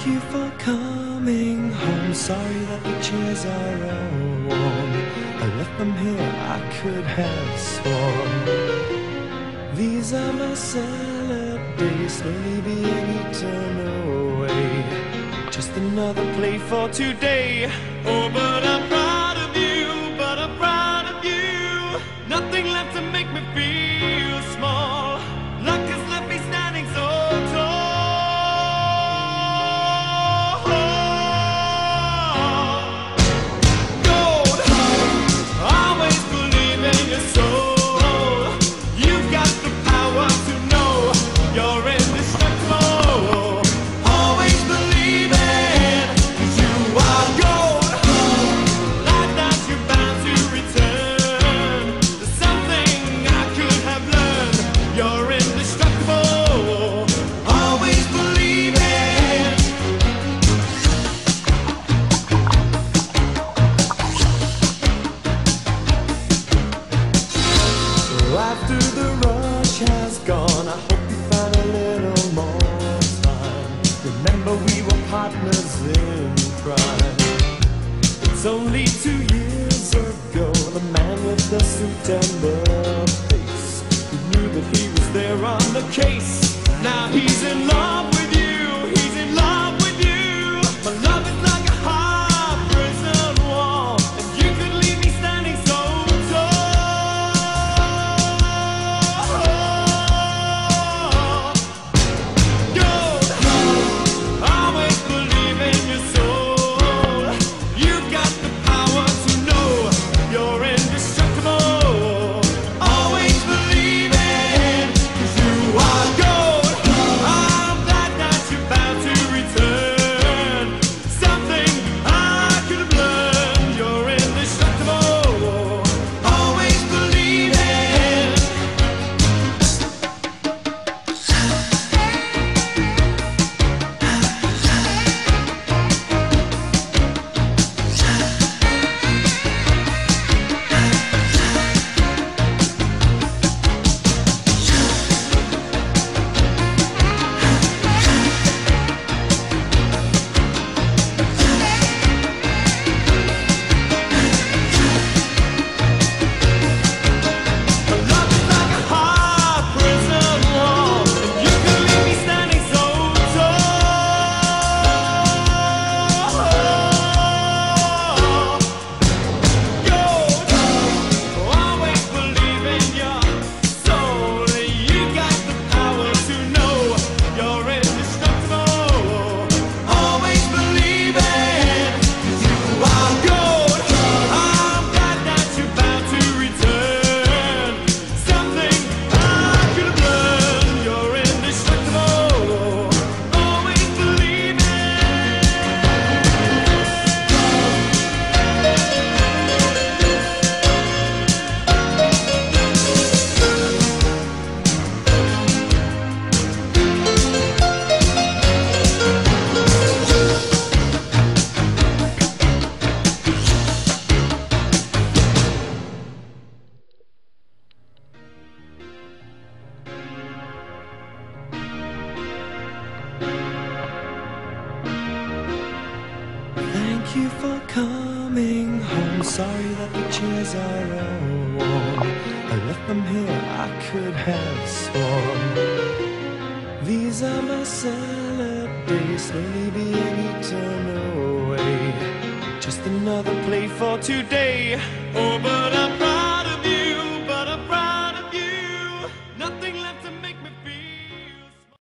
you for coming home. Sorry that the chairs are all warm. I left them here, I could have sworn. These are my salad days, slowly being eaten away. Just another play for today. Oh, but I'm proud of you, but I'm proud of you. Nothing left to make me feel small. Luck has left me standing so tall. Gold heart, always believe in your soul. You've got the power to know you're indestructible. Always believe it, 'cause you are gold. Like that you're bound to return. There's something I could have learned. You're indestructible. Always believe it. So after the rush has gone, I hope you find a little more time. Remember we were partners in crime. It's only 2 years ago, the man with the suit and the face, who knew that he was there on the case. Now he's in love with you, he's in love with you. My love is like a hard prison wall, and you could leave me standing so tall. Gold heart, always believe in your soul. You've got the power to know you're indestructible. Always believe it, 'cause you are gold. I'm glad that you're bound to return. Something I could have learned. You're indestructible. Always believe it. My love is like a hard prison wall, and you could leave me standing so tall. Gold, always believe in your soul. You got the power to know you're indestructible. Always believe it, 'cause you are gold. I'm glad that you're bound to return. Something I could have learned. You're indestructible. Always believe it. Thank you for coming home. Sorry that the chairs are all warm. I left them here, I could have sworn. These are my salad days, slowly being eaten away. Just another play for today. Oh, but I'm